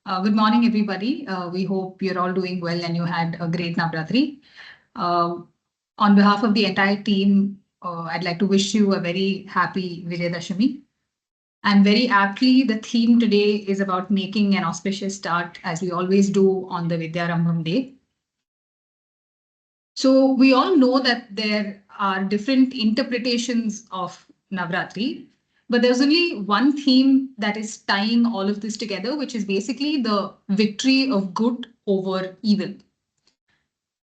Good morning, everybody. We hope you're all doing well and you had a great Navratri. On behalf of the entire team, I'd like to wish you a very happy Vijayadashmi. And very aptly, the theme today is about making an auspicious start, as we always do on the Vidyarambham day. So we all know that there are different interpretations of Navratri, but there's only one theme that is tying all of this together, which is basically the victory of good over evil.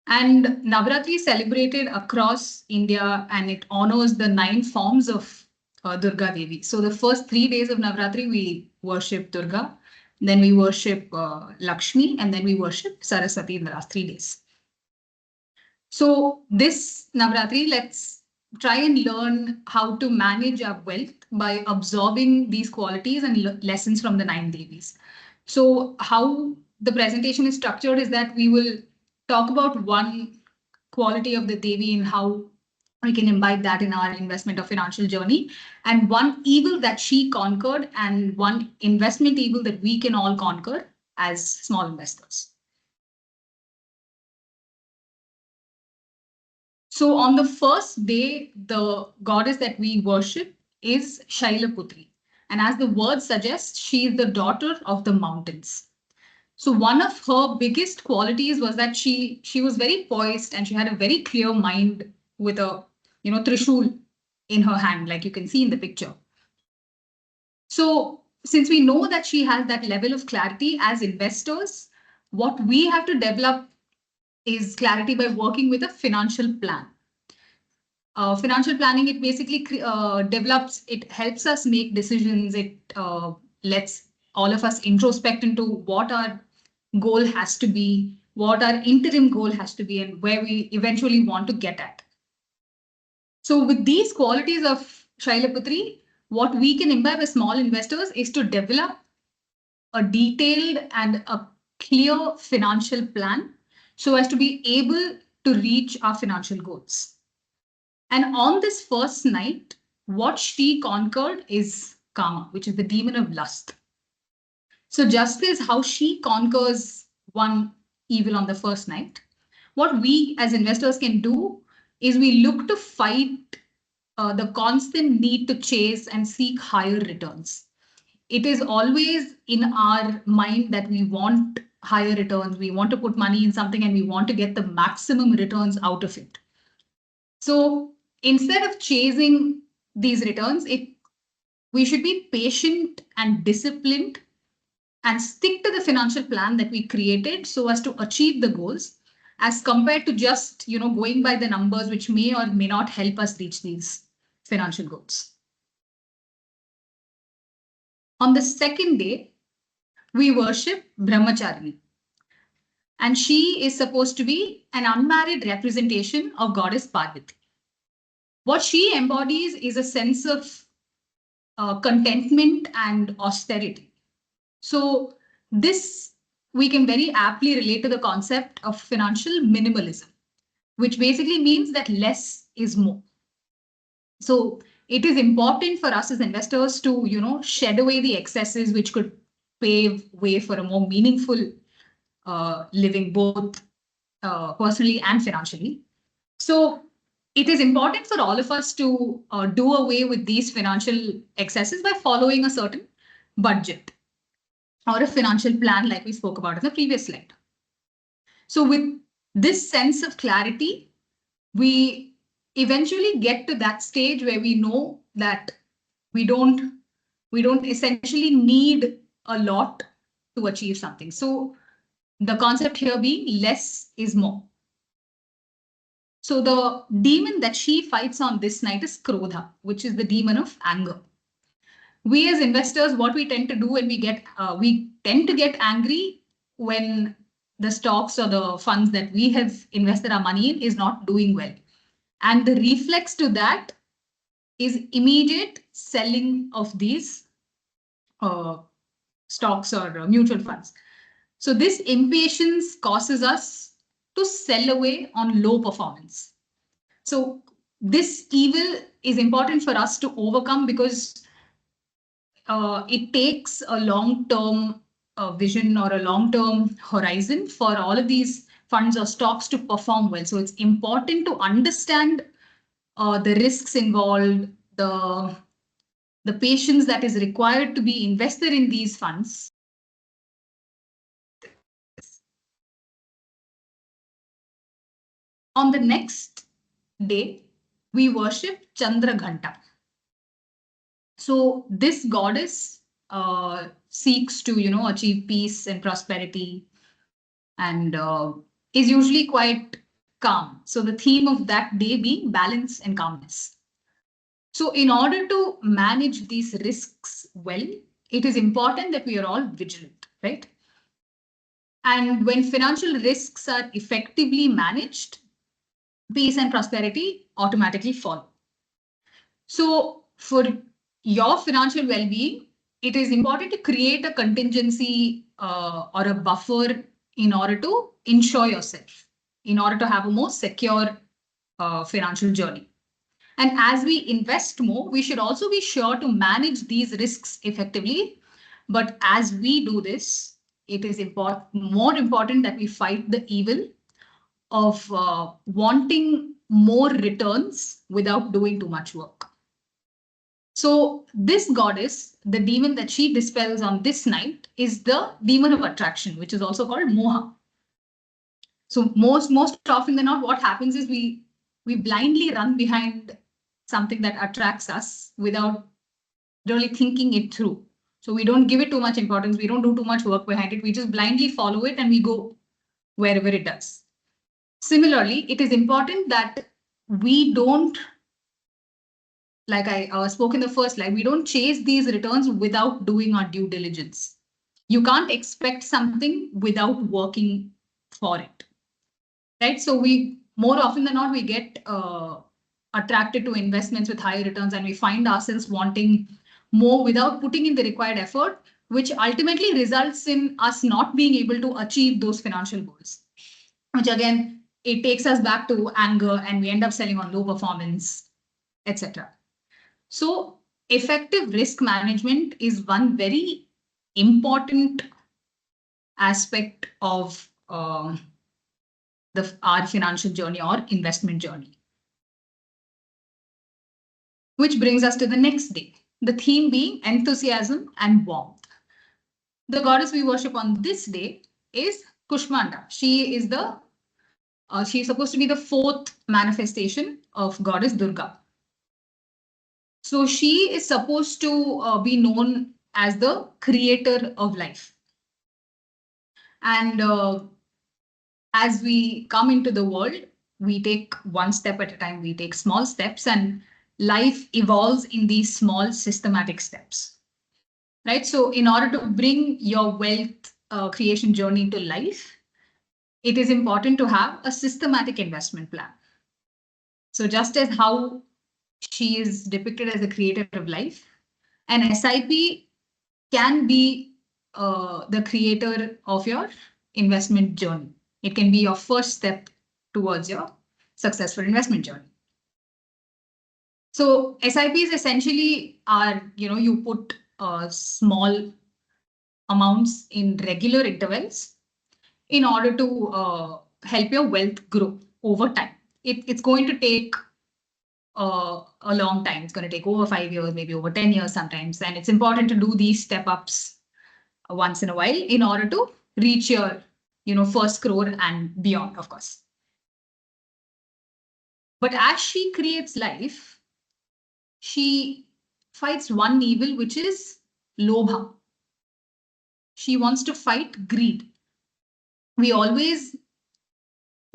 And Navratri is celebrated across India and it honors the 9 forms of Durga Devi. So the first 3 days of Navratri, we worship Durga, then we worship Lakshmi, and then we worship Saraswati in the last 3 days. So this Navratri, let's try and learn how to manage our wealth by absorbing these qualities and lessons from the 9 Devis. So how the presentation is structured is that we will talk about one quality of the Devi and how we can imbibe that in our investment or financial journey, and one evil that she conquered and one investment evil that we can all conquer as small investors. So on the first day, the goddess that we worship is Shailaputri. And as the word suggests, she is the daughter of the mountains. So one of her biggest qualities was that she was very poised and she had a very clear mind with a trishul in her hand, like you can see in the picture. So since we know that she has that level of clarity as investors, what we have to develop is clarity by working with a financial plan. Financial planning, it basically develops, it helps us make decisions. It lets all of us introspect into what our goal has to be, what our interim goal has to be, and where we eventually want to get at. So with these qualities of Shailaputri, what we can imbibe as small investors is to develop a detailed and a clear financial plan so as to be able to reach our financial goals. And on this first night, what she conquered is Kama, which is the demon of lust. So just as how she conquers one evil on the first night, what we as investors can do is we look to fight the constant need to chase and seek higher returns. It is always in our mind that we want higher returns. We want to put money in something and we want to get the maximum returns out of it. So instead of chasing these returns, we should be patient and disciplined and stick to the financial plan that we created so as to achieve the goals, as compared to just going by the numbers, which may or may not help us reach these financial goals. On the second day, we worship Brahmacharini. And she is supposed to be an unmarried representation of goddess Parvati. What she embodies is a sense of contentment and austerity. So this we can very aptly relate to the concept of financial minimalism, which basically means that less is more. So it is important for us as investors to shed away the excesses which could pave way for a more meaningful living, both personally and financially. So it is important for all of us to do away with these financial excesses by following a certain budget or a financial plan like we spoke about in the previous slide. So with this sense of clarity, we eventually get to that stage where we know that we don't essentially need a lot to achieve something. So the concept here being less is more. So the demon that she fights on this night is Krodha, which is the demon of anger. We as investors, what we tend to do when we tend to get angry when the stocks or the funds that we have invested our money in is not doing well. And the reflex to that is immediate selling of these stocks or mutual funds. So this impatience causes us to sell away on low performance. So this evil is important for us to overcome because it takes a long-term vision or a long-term horizon for all of these funds or stocks to perform well. So it's important to understand the risks involved, the patience that is required to be invested in these funds. On the next day, we worship Chandra Ghanta. So this goddess seeks to, achieve peace and prosperity, and is usually quite calm. So the theme of that day being balance and calmness. So in order to manage these risks well, it is important that we are all vigilant, right? And when financial risks are effectively managed, peace and prosperity automatically follow. So for your financial well-being, it is important to create a contingency or a buffer in order to ensure yourself, in order to have a more secure financial journey. And as we invest more, we should also be sure to manage these risks effectively. But as we do this, it is more important that we fight the evil of wanting more returns without doing too much work. So this goddess, the demon that she dispels on this night, is the demon of attraction, which is also called moha. So most often than not, what happens is we blindly run behind something that attracts us without really thinking it through. So we don't give it too much importance. We don't do too much work behind it. We just blindly follow it and we go wherever it does. Similarly, it is important that we don't, like I spoke in the first slide, we don't chase these returns without doing our due diligence. You can't expect something without working for it, right? So we, more often than not, we get attracted to investments with high returns and we find ourselves wanting more without putting in the required effort, which ultimately results in us not being able to achieve those financial goals, which again, it takes us back to anger and we end up selling on low performance, etc. So effective risk management is one very important aspect of our financial journey or investment journey. Which brings us to the next day, the theme being enthusiasm and warmth. The goddess we worship on this day is Kushmanda. She is she's supposed to be the fourth manifestation of goddess Durga. So she is supposed to be known as the creator of life. And as we come into the world, we take one step at a time, we take small steps, and life evolves in these small systematic steps, right? So in order to bring your wealth creation journey to life, it is important to have a systematic investment plan. So just as how she is depicted as a creator of life, an SIP can be the creator of your investment journey. It can be your first step towards your successful investment journey. So SIPs essentially are, you put small amounts in regular intervals in order to help your wealth grow over time. It's going to take a long time. It's going to take over 5 years, maybe over 10 years sometimes. And it's important to do these step ups once in a while in order to reach your, first crore and beyond, of course. But as she creates life, she fights one evil, which is lobha. She wants to fight greed. We always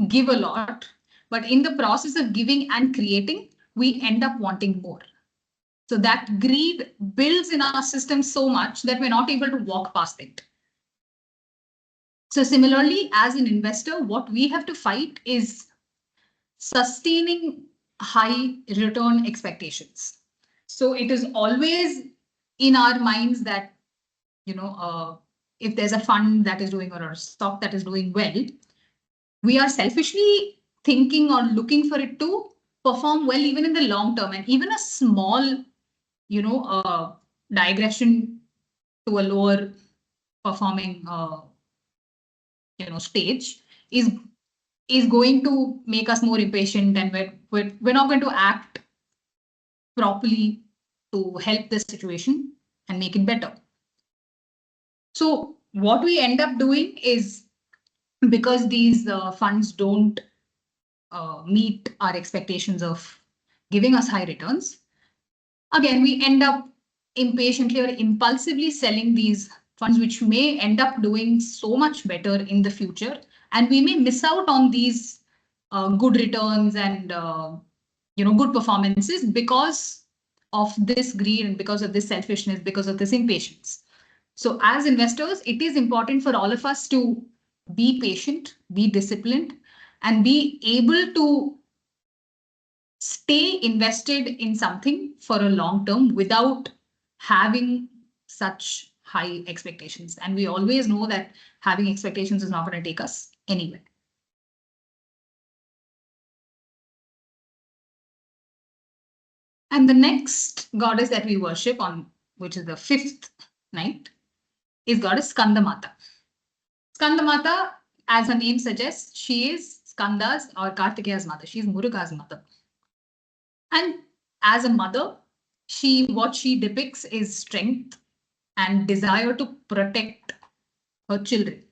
give a lot, but in the process of giving and creating, we end up wanting more. So that greed builds in our system so much that we're not able to walk past it. So similarly, as an investor, what we have to fight is sustaining high return expectations. So it is always in our minds that, if there's a fund that is doing or a stock that is doing well, we are selfishly thinking or looking for it to perform well even in the long term. And even a small, digression to a lower performing stage is going to make us more impatient, and we're not going to act properly to help the situation and make it better. So what we end up doing is, because these funds don't meet our expectations of giving us high returns, again, we end up impatiently or impulsively selling these funds, which may end up doing so much better in the future. And we may miss out on these good returns and good performances because of this greed and because of this selfishness, because of this impatience. So as investors, it is important for all of us to be patient, be disciplined, and be able to stay invested in something for a long term without having such high expectations. And we always know that having expectations is not going to take us anywhere. And the next goddess that we worship on, which is the 5th night, is goddess Skandamata. Skandamata, as her name suggests, she is Skanda's or Kartikeya's mother. She is Muruga's mother. And as a mother, what she depicts is strength and desire to protect her children.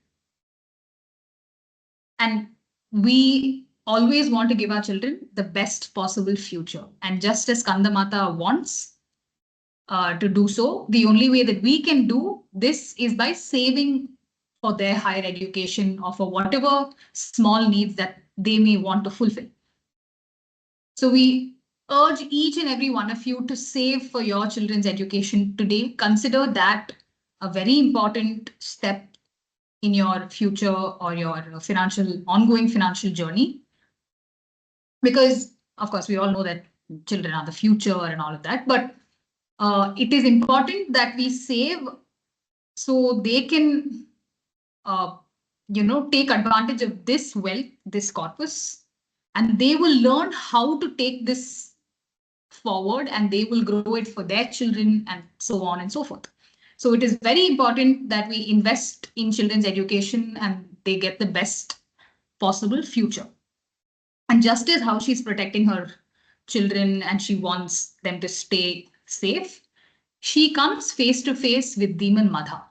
And we always want to give our children the best possible future. And just as Skandamata wants to do so, the only way that we can do this is by saving for their higher education or for whatever small needs that they may want to fulfill. So we urge each and every one of you to save for your children's education today. Consider that a very important step in your future or your ongoing financial journey. Because, of course, we all know that children are the future and all of that, but it is important that we save so they can, take advantage of this wealth, this corpus, and they will learn how to take this forward and they will grow it for their children and so on and so forth. So it is very important that we invest in children's education and they get the best possible future. And just as how she's protecting her children and she wants them to stay safe, she comes face to face with demon Madha.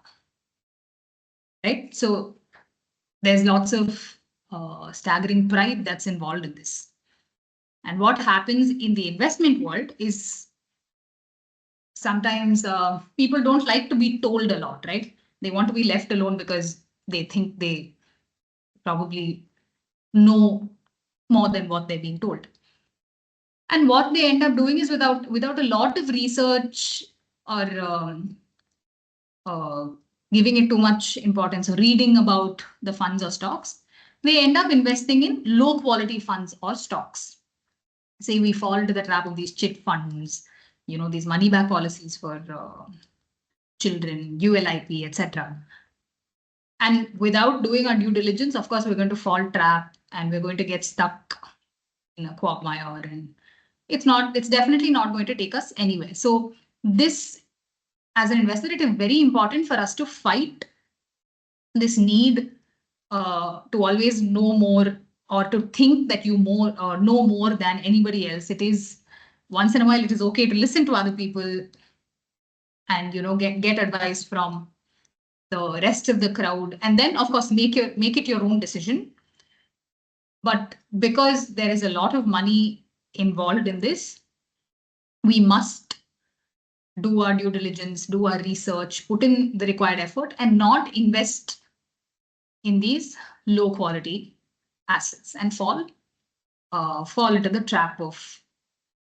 Right? So there's lots of staggering pride that's involved in this. And what happens in the investment world is sometimes people don't like to be told a lot, right? They want to be left alone because they think they probably know more than what they're being told. And what they end up doing is without a lot of research or giving it too much importance or reading about the funds or stocks, they end up investing in low quality funds or stocks. Say we fall into the trap of these chit funds, these money back policies for children, ULIP, etc. And without doing our due diligence, of course, we're going to fall trap and we're going to get stuck in a quagmire, and it's definitely not going to take us anywhere. So this, as an investor, it is very important for us to fight this need to always know more or to think that you know more than anybody else. It is once in a while, it is okay to listen to other people and get advice from the rest of the crowd, and then of course make it your own decision. But because there is a lot of money involved in this, we must do our due diligence, do our research, put in the required effort, and not invest in these low quality assets and fall into the trap of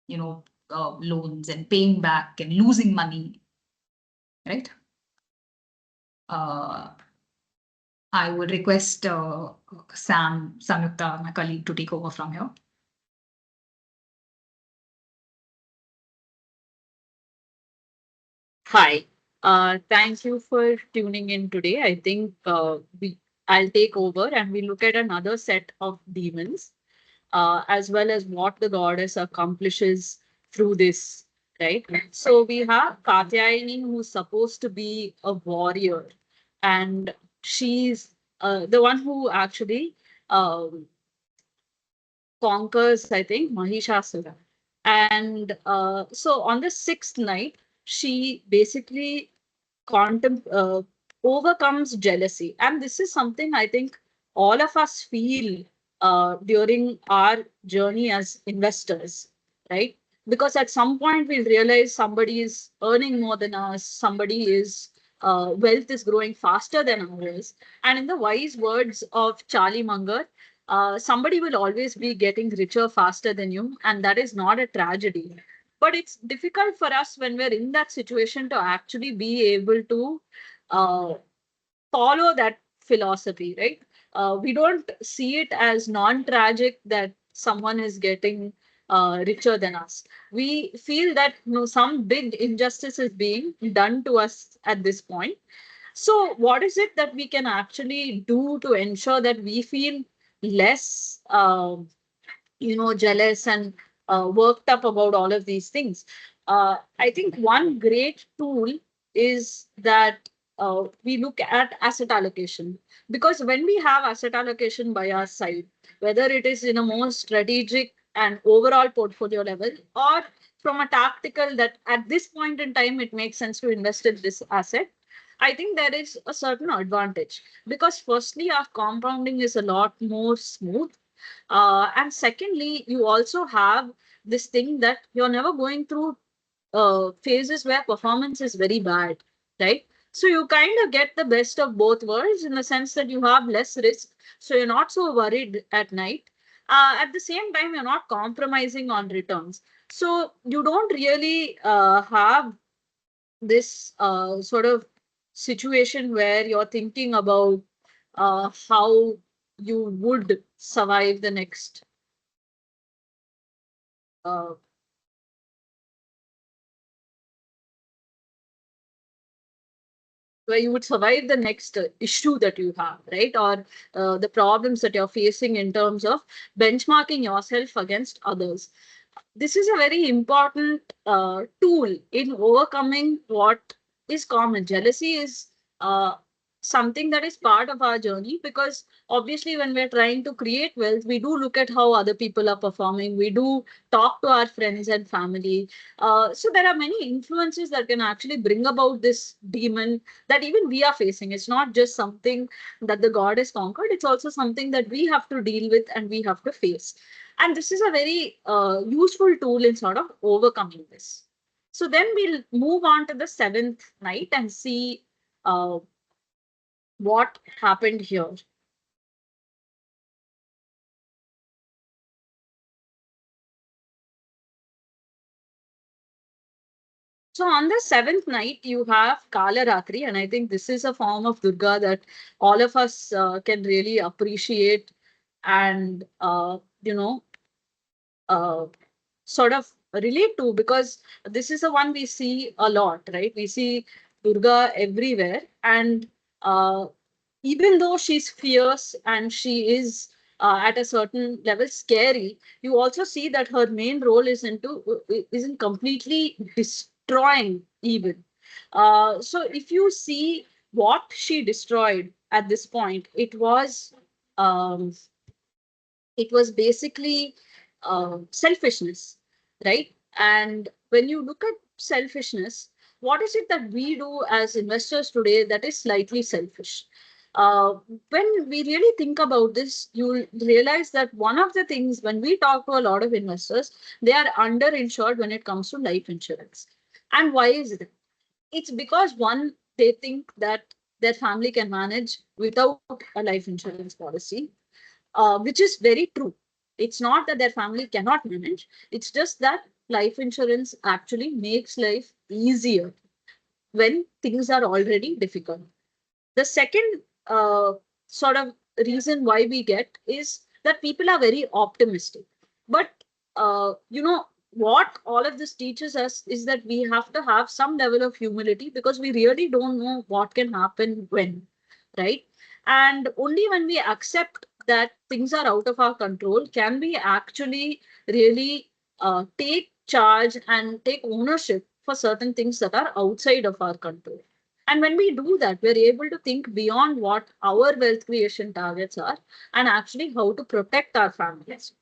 loans and paying back and losing money, right? I would request Samyukta, my colleague, to take over from here. Hi. Thank you for tuning in today. I think I'll take over and we look at another set of demons, as well as what the goddess accomplishes through this, right? So we have Katyayani, who's supposed to be a warrior, and she's the one who actually conquers, I think, Mahishasura. And so on the sixth night, she basically overcomes jealousy. And this is something I think all of us feel during our journey as investors, right? Because at some point we'll realize somebody is earning more than us, somebody is wealth is growing faster than ours. And in the wise words of Charlie Munger, somebody will always be getting richer faster than you, and that is not a tragedy. But it's difficult for us when we're in that situation to actually be able to uh, follow that philosophy, right? We don't see it as non-tragic that someone is getting richer than us. We feel that some big injustice is being done to us at this point. So, what is it that we can actually do to ensure that we feel less, jealous and worked up about all of these things? I think one great tool is that we look at asset allocation, because when we have asset allocation by our side, whether it is in a more strategic and overall portfolio level, or from a tactical that at this point in time it makes sense to invest in this asset, I think there is a certain advantage, because firstly our compounding is a lot more smooth, and secondly, you also have this thing that you're never going through phases where performance is very bad, right? So you kind of get the best of both worlds in the sense that you have less risk, so you're not so worried at night. At the same time, you're not compromising on returns. So you don't really have this sort of situation where you're thinking about how you would survive the next uh, where you would survive the next issue that you have, right? Or the problems that you're facing in terms of benchmarking yourself against others. This is a very important tool in overcoming what is common. Jealousy is uh, something that is part of our journey, because obviously when we're trying to create wealth, we do look at how other people are performing. We do talk to our friends and family. So there are many influences that can actually bring about this demon that even we are facing. It's not just something that the god has conquered. It's also something that we have to deal with and we have to face. And this is a very useful tool in sort of overcoming this. So then we'll move on to the seventh night and see what happened here. So on the seventh night, you have Kala Ratri, and I think this is a form of Durga that all of us can really appreciate and, uh, sort of relate to, because this is the one we see a lot, right? We see Durga everywhere, and even though she's fierce and she is at a certain level scary, you also see that her main role isn't completely destroying evil. So if you see what she destroyed at this point, um, it was basically selfishness, right? And when you look at selfishness, what is it that we do as investors today that is slightly selfish? Uh, when we really think about this, you'll realize that one of the things when we talk to a lot of investors, they are underinsured when it comes to life insurance. And why is it? It's because one, they think that their family can manage without a life insurance policy, which is very true. It's not that their family cannot manage, it's just that life insurance actually makes life easier when things are already difficult. The second sort of reason why we get is that people are very optimistic. But, what all of this teaches us is that we have to have some level of humility, because we really don't know what can happen when, right? And only when we accept that things are out of our control can we actually really take charge and take ownership for certain things that are outside of our control. And when we do that, we're able to think beyond what our wealth creation targets are and actually how to protect our families.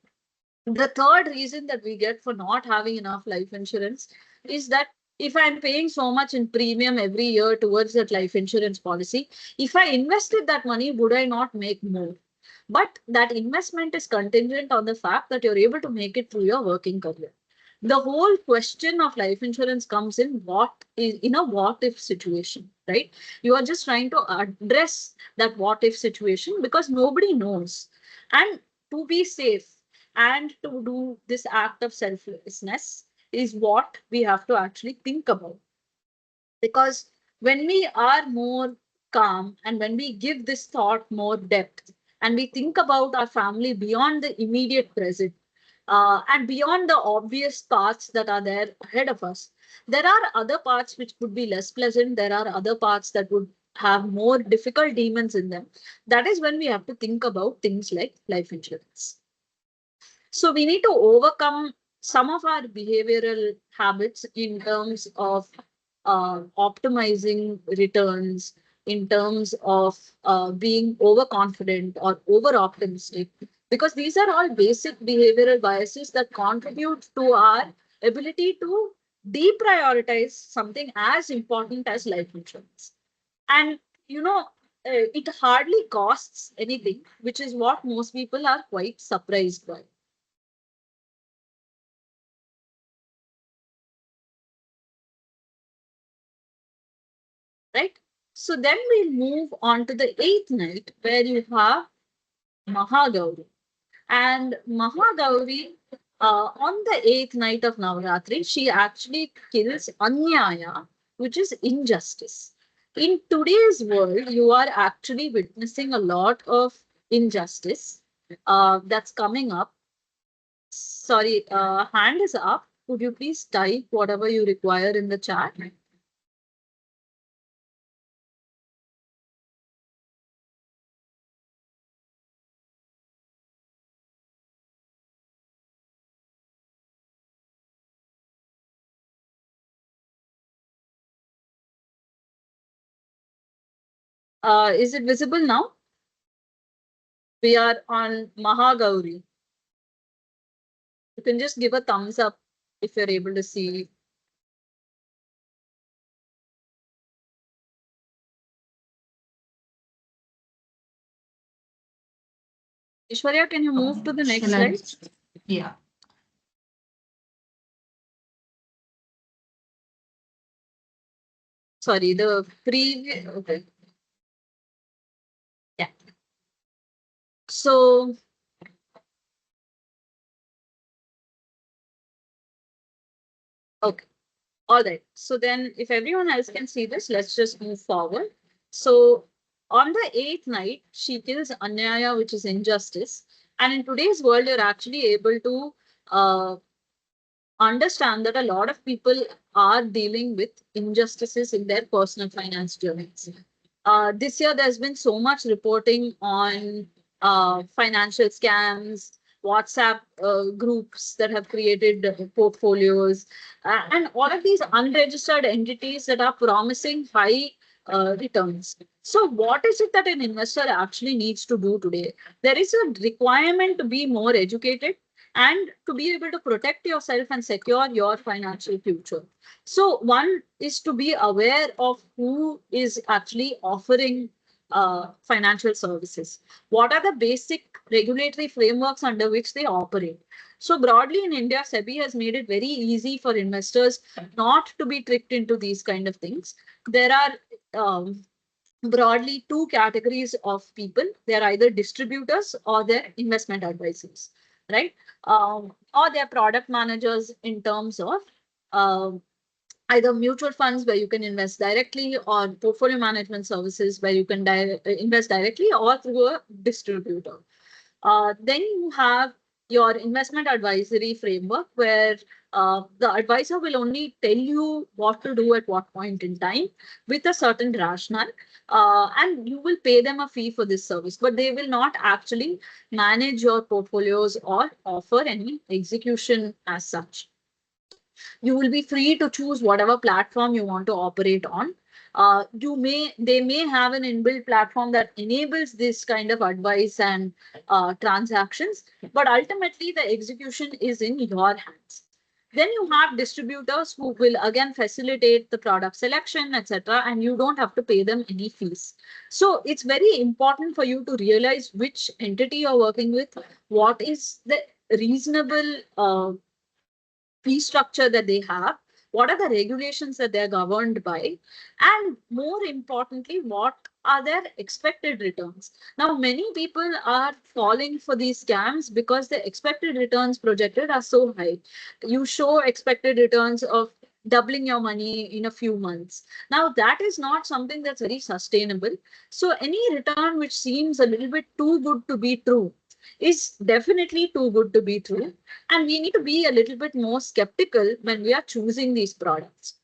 The third reason that we get for not having enough life insurance is that if I'm paying so much in premium every year towards that life insurance policy, if I invested that money, would I not make more? But that investment is contingent on the fact that you're able to make it through your working career. The whole question of life insurance comes in a what if situation, right? You are just trying to address that what if situation because nobody knows. And to be safe and to do this act of selflessness is what we have to actually think about. Because when we are more calm and when we give this thought more depth and we think about our family beyond the immediate present and beyond the obvious paths that are there ahead of us, there are other paths which would be less pleasant. There are other paths that would have more difficult demons in them. That is when we have to think about things like life insurance. So we need to overcome some of our behavioral habits in terms of optimizing returns, in terms of being overconfident or over optimistic, because these are all basic behavioral biases that contribute to our ability to deprioritize something as important as life insurance. And it hardly costs anything, which is what most people are quite surprised by. Right? So then we'll move on to the eighth night where you have Mahagauri. And Mahagauri, on the eighth night of Navaratri, she actually kills Anyaya, which is injustice. In today's world, you are actually witnessing a lot of injustice that's coming up. Sorry, hand is up. Could you please type whatever you require in the chat? Is it visible now? We are on Mahagauri. You can just give a thumbs up if you're able to see. Aishwarya, can you move to the next slide? Yeah. Sorry, the previous. Okay. Yeah. So, okay. All right. So then if everyone else can see this, let's just move forward. So on the eighth night, she kills Anyaya, which is injustice. And in today's world, you're actually able to understand that a lot of people are dealing with injustices in their personal finance journeys. This year, there's been so much reporting on financial scams, WhatsApp groups that have created portfolios, and all of these unregistered entities that are promising high returns. So, what is it that an investor actually needs to do today? There is a requirement to be more educated and to be able to protect yourself and secure your financial future. So one is to be aware of who is actually offering financial services. What are the basic regulatory frameworks under which they operate? So broadly in India, SEBI has made it very easy for investors not to be tricked into these kind of things. There are broadly two categories of people. They're either distributors or they're investment advisors, right? Or they're product managers in terms of either mutual funds where you can invest directly or portfolio management services where you can invest directly or through a distributor. Then you have your investment advisory framework where the advisor will only tell you what to do at what point in time with a certain rationale, and you will pay them a fee for this service, but they will not actually manage your portfolios or offer any execution as such. You will be free to choose whatever platform you want to operate on. They may have an inbuilt platform that enables this kind of advice and transactions, but ultimately the execution is in your hands. Then you have distributors who will again facilitate the product selection, etc., and you don't have to pay them any fees. So it's very important for you to realize which entity you're working with, what is the reasonable fee structure that they have, what are the regulations that they're governed by, and more importantly, what are their expected returns. Now, many people are falling for these scams because the expected returns projected are so high. You show expected returns of doubling your money in a few months. Now, that is not something that's very sustainable. So, any return which seems a little bit too good to be true is definitely too good to be true. And we need to be a little bit more skeptical when we are choosing these products.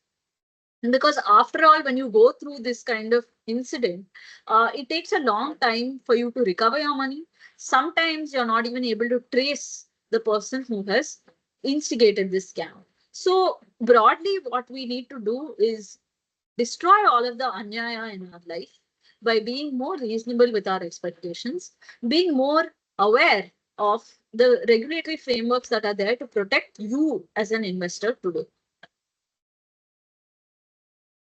Because after all, when you go through this kind of incident, it takes a long time for you to recover your money. Sometimes you're not even able to trace the person who has instigated this scam. So broadly, what we need to do is destroy all of the anyaya in our life by being more reasonable with our expectations, being more aware of the regulatory frameworks that are there to protect you as an investor today.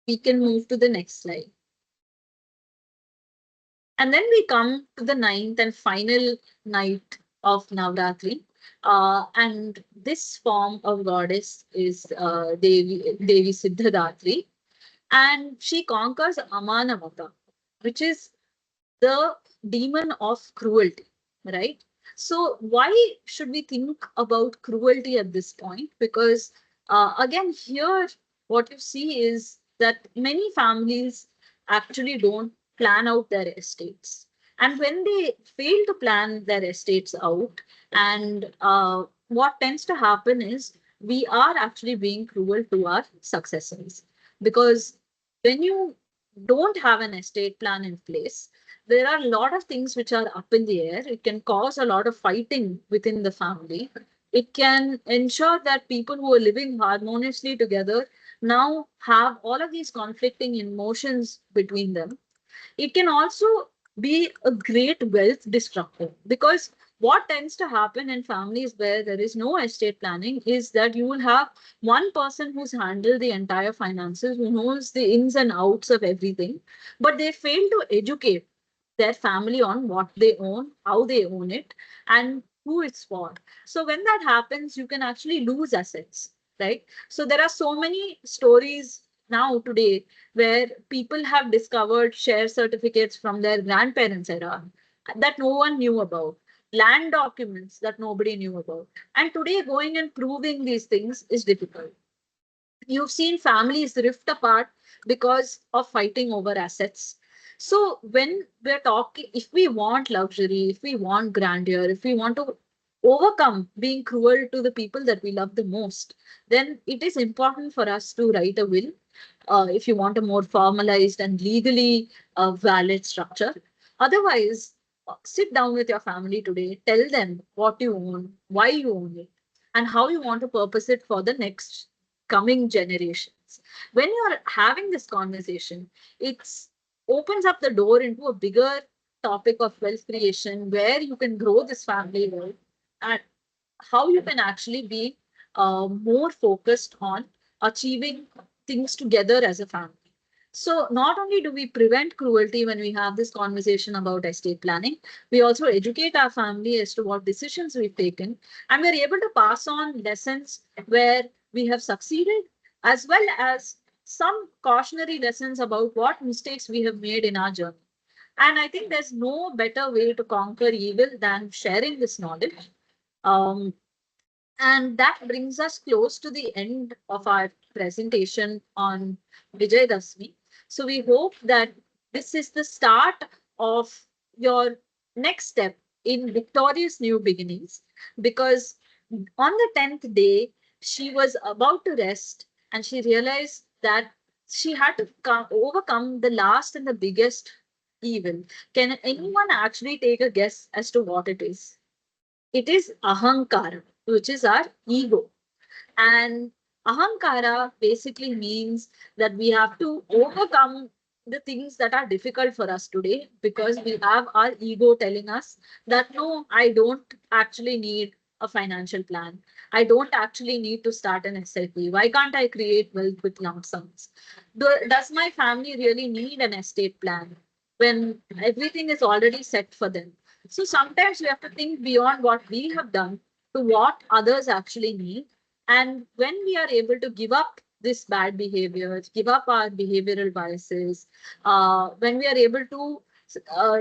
We can move to the next slide. And then we come to the ninth and final night of Navratri. And this form of goddess is Devi Siddhadatri. And she conquers Amanavata, which is the demon of cruelty, right? So why should we think about cruelty at this point? Because again, here what you see is that many families actually don't plan out their estates. And when they fail to plan their estates out, and what tends to happen is we are actually being cruel to our successors. Because when you don't have an estate plan in place, there are a lot of things which are up in the air. It can cause a lot of fighting within the family. It can ensure that people who are living harmoniously together now have all of these conflicting emotions between them. It can also be a great wealth disruptor, because what tends to happen in families where there is no estate planning is that you will have one person who's handled the entire finances, who knows the ins and outs of everything, but they fail to educate their family on what they own, how they own it, and who it's for. So when that happens, you can actually lose assets, right? So there are so many stories now today where people have discovered share certificates from their grandparents' era that no one knew about, land documents that nobody knew about. And today, going and proving these things is difficult. You've seen families rift apart because of fighting over assets. So when we're talking, if we want luxury, if we want grandeur, if we want to overcome being cruel to the people that we love the most, then it is important for us to write a will. If you want a more formalized and legally valid structure. Otherwise, sit down with your family today, tell them what you own, why you own it, and how you want to purpose it for the next coming generations. When you're having this conversation, it opens up the door into a bigger topic of wealth creation where you can grow this family wealth and how you can actually be more focused on achieving things together as a family. So not only do we prevent cruelty when we have this conversation about estate planning, we also educate our family as to what decisions we've taken, and we're able to pass on lessons where we have succeeded, as well as some cautionary lessons about what mistakes we have made in our journey. And I think there's no better way to conquer evil than sharing this knowledge. Um, and that brings us close to the end of our presentation on Vijayadashmi. So we hope that this is the start of your next step in victorious new beginnings, because on the 10th day, she was about to rest and she realized that she had to overcome the last and the biggest evil. Can anyone actually take a guess as to what it is? It is ahankara, which is our ego. And Ahankara basically means that we have to overcome the things that are difficult for us today because we have our ego telling us that no, I don't actually need a financial plan. I don't actually need to start an SIP. Why can't I create wealth with lump sums? Does my family really need an estate plan when everything is already set for them? So sometimes we have to think beyond what we have done to what others actually need. And when we are able to give up this bad behavior, give up our behavioral biases, when we are able to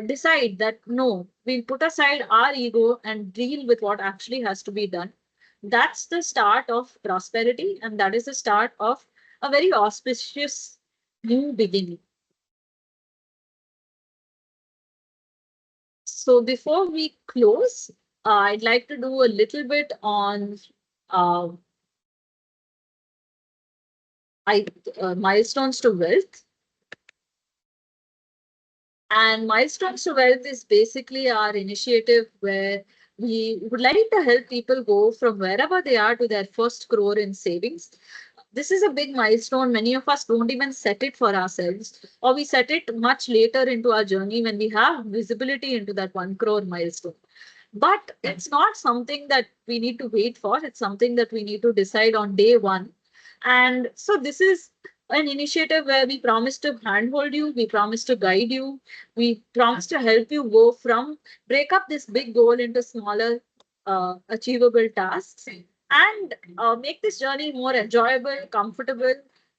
decide that no, we'll put aside our ego and deal with what actually has to be done, that's the start of prosperity. And that is the start of a very auspicious new beginning. So before we close, I'd like to do a little bit on uh, milestones to wealth. And Milestones to Wealth is basically our initiative where we would like to help people go from wherever they are to their first crore in savings. This is a big milestone. Many of us don't even set it for ourselves, or we set it much later into our journey when we have visibility into that 1 crore milestone. But it's not something that we need to wait for. It's something that we need to decide on day one. And so this is an initiative where we promise to handhold you, we promise to guide you, we promise to help you go from break up this big goal into smaller, achievable tasks and make this journey more enjoyable, comfortable,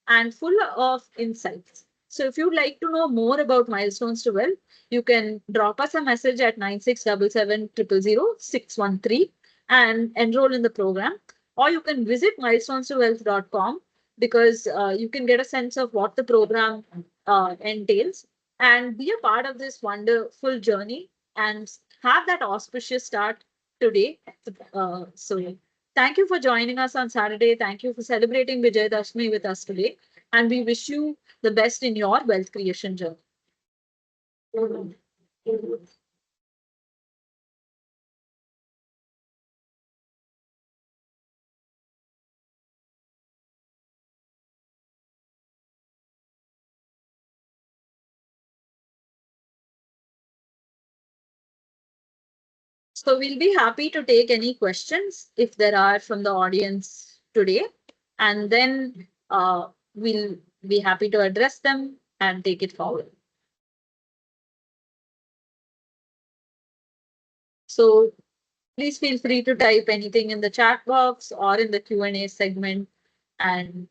and full of insights. So if you'd like to know more about Milestones to Wealth, you can drop us a message at 9677000613 and enroll in the program. Or you can visit milestones2wealth.com because you can get a sense of what the program entails and be a part of this wonderful journey and have that auspicious start today. So thank you for joining us on Saturday. Thank you for celebrating Vijayadashmi with us today. And we wish you the best in your wealth creation journey. So we'll be happy to take any questions if there are from the audience today, and then we'll be happy to address them and take it forward. So please feel free to type anything in the chat box or in the Q&A segment. And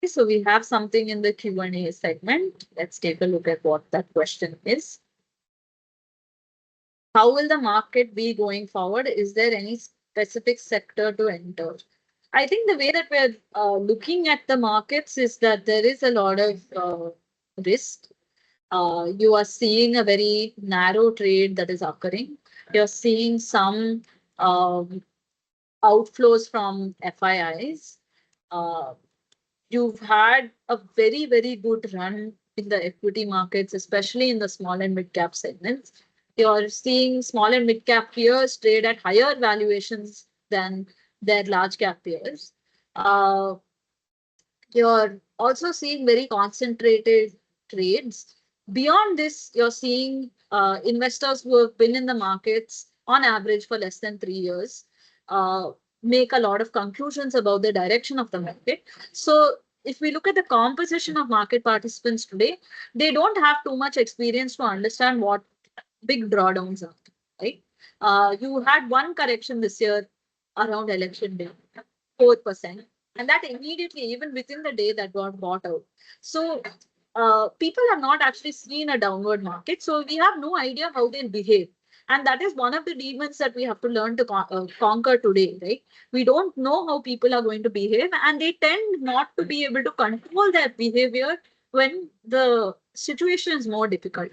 so we have something in the Q&A segment. Let's take a look at what that question is. How will the market be going forward? Is there any specific sector to enter? I think the way that we're looking at the markets is that there is a lot of risk. You are seeing a very narrow trade that is occurring. You're seeing some outflows from FIIs. Uh, you've had a very, very good run in the equity markets, especially in the small and mid cap segments. You're seeing small and mid cap peers trade at higher valuations than their large cap peers. Uh, you're also seeing very concentrated trades. Beyond this, you're seeing investors who have been in the markets on average for less than 3 years make a lot of conclusions about the direction of the market. So if we look at the composition of market participants today, they don't have too much experience to understand what big drawdowns are, right? You had one correction this year around election day, 4%. And that immediately, even within the day, that got bought out. So people have not actually seen a downward market. So we have no idea how they'll behave. And that is one of the demons that we have to learn to conquer today, right? We don't know how people are going to behave, and they tend not to be able to control their behavior when the situation is more difficult.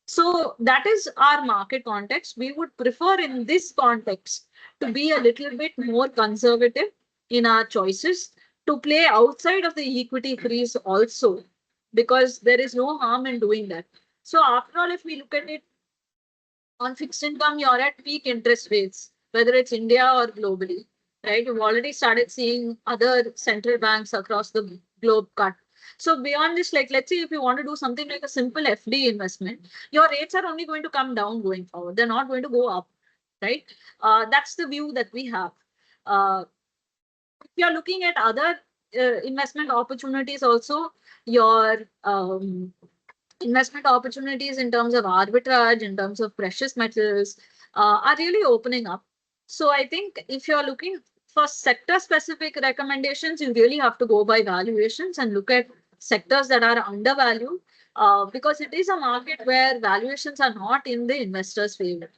So that is our market context. We would prefer in this context to be a little bit more conservative in our choices, to play outside of the equity freeze also, because there is no harm in doing that. So after all, if we look at it on fixed income, you're at peak interest rates, whether it's India or globally, right? You've already started seeing other central banks across the globe cut. So beyond this, like, let's say if you want to do something like a simple FD investment, your rates are only going to come down going forward. They're not going to go up, right? That's the view that we have. If you're looking at other investment opportunities also, your investment opportunities in terms of arbitrage, in terms of precious metals, are really opening up. So I think if you're looking for sector specific recommendations, you really have to go by valuations and look at sectors that are undervalued, because it is a market where valuations are not in the investor's favor.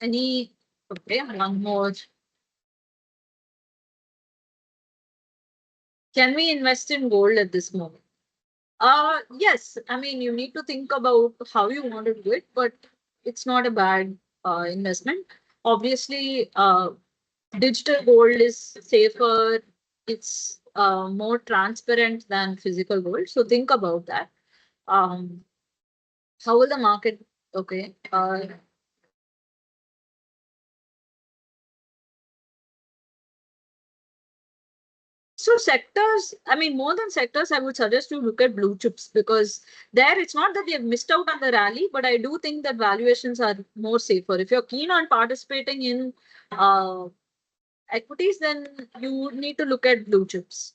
Any, okay, one more. Can we invest in gold at this moment? Yes. I mean, you need to think about how you want to do it, but it's not a bad investment. Obviously, digital gold is safer. It's more transparent than physical gold. So think about that. Um, how will the market? Okay. So sectors, I mean, more than sectors, I would suggest you look at blue chips, because there it's not that they have missed out on the rally, but I do think that valuations are more safer. If you're keen on participating in equities, then you need to look at blue chips.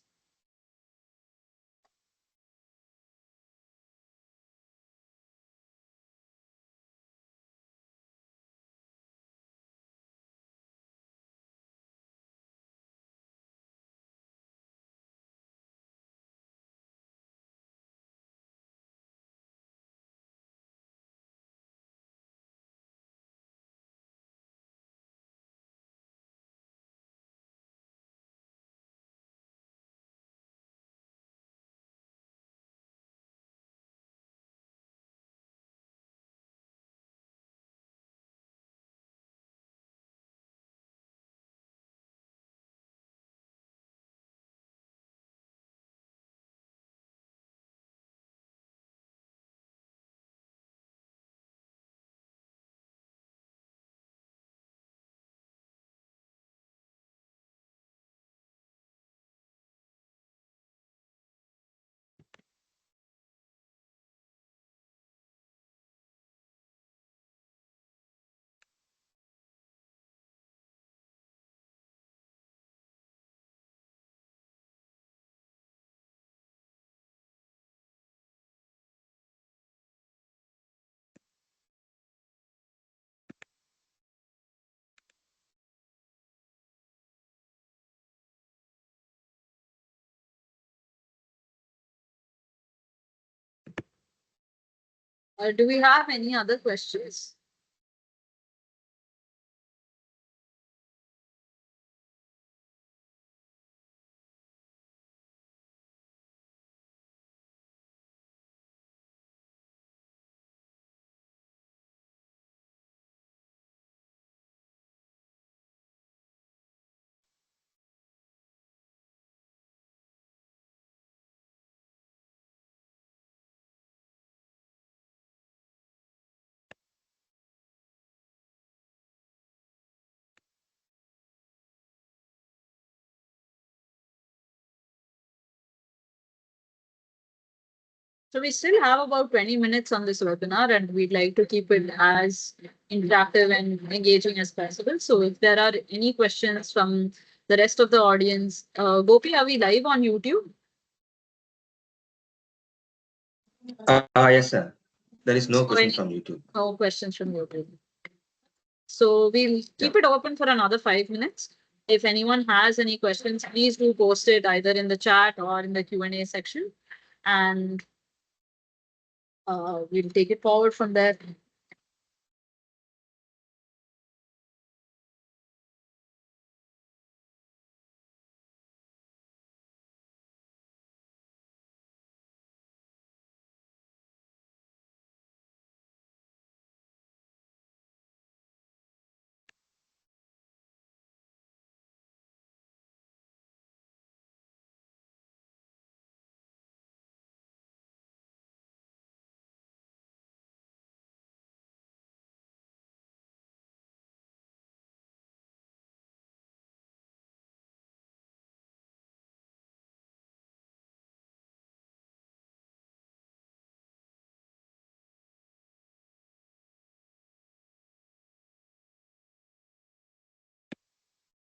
Do we have any other questions? So we still have about 20 minutes on this webinar, and we'd like to keep it as interactive and engaging as possible. So if there are any questions from the rest of the audience, Gopi, are we live on YouTube? Yes, sir. There is no So question any, from YouTube. no questions from YouTube. So we'll keep it open for another 5 minutes. If anyone has any questions, please do post it either in the chat or in the Q&A section, and we'll take it forward from there.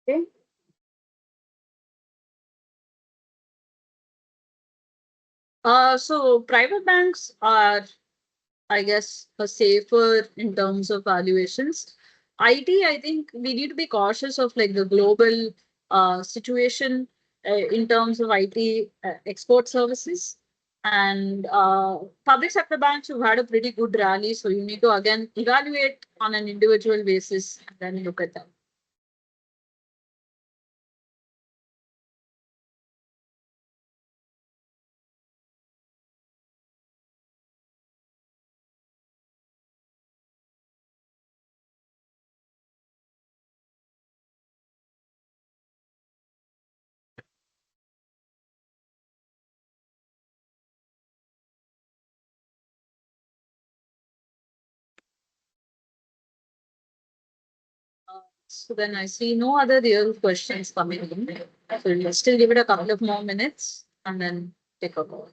Okay. So private banks are, I guess, safer in terms of valuations. IT, I think we need to be cautious of like the global situation in terms of IT export services. And public sector banks have had a pretty good rally. So you need to again evaluate on an individual basis and then look at them. So then I see no other real questions coming in. So let's still give it a couple of more minutes and then take a call.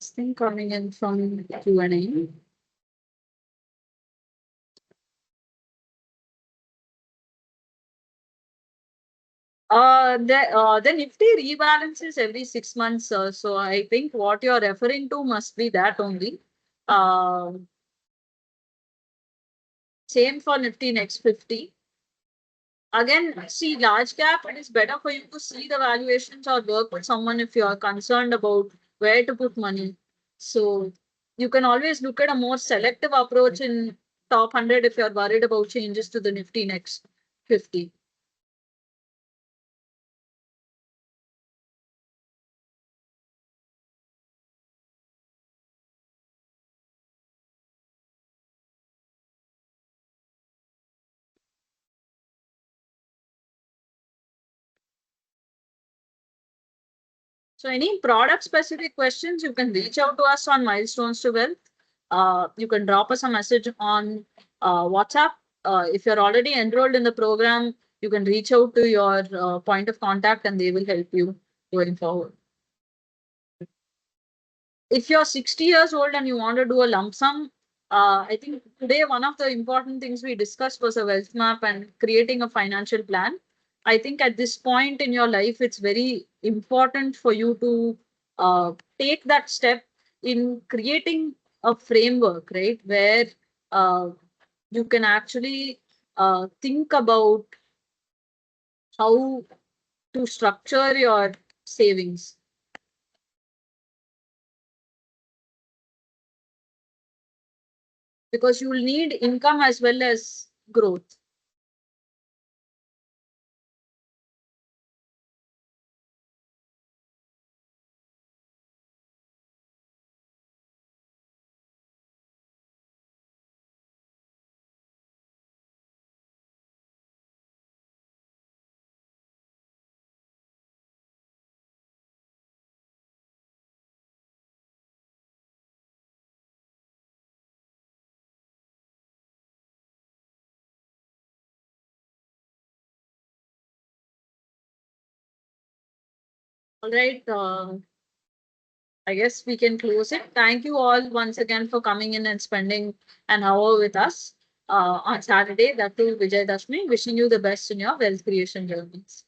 This thing coming in from Q&A. The Nifty rebalances every 6 months. So I think what you're referring to must be that only. Same for Nifty next 50. Again, see large cap, it is better for you to see the valuations or work with someone if you are concerned about where to put money. So you can always look at a more selective approach in top 100 if you're worried about changes to the Nifty next 50. So any product specific questions, you can reach out to us on Milestones2Wealth. You can drop us a message on WhatsApp. If you're already enrolled in the program, you can reach out to your point of contact and they will help you going forward. If you're 60 years old and you want to do a lump sum, I think today one of the important things we discussed was a wealth map and creating a financial plan. I think at this point in your life, it's very important for you to take that step in creating a framework, right? Where you can actually think about how to structure your savings. Because you will need income as well as growth. All right. I guess we can close it. Thank you all once again for coming in and spending an hour with us on Saturday, that too Vijayadashmi. Wishing you the best in your wealth creation journeys.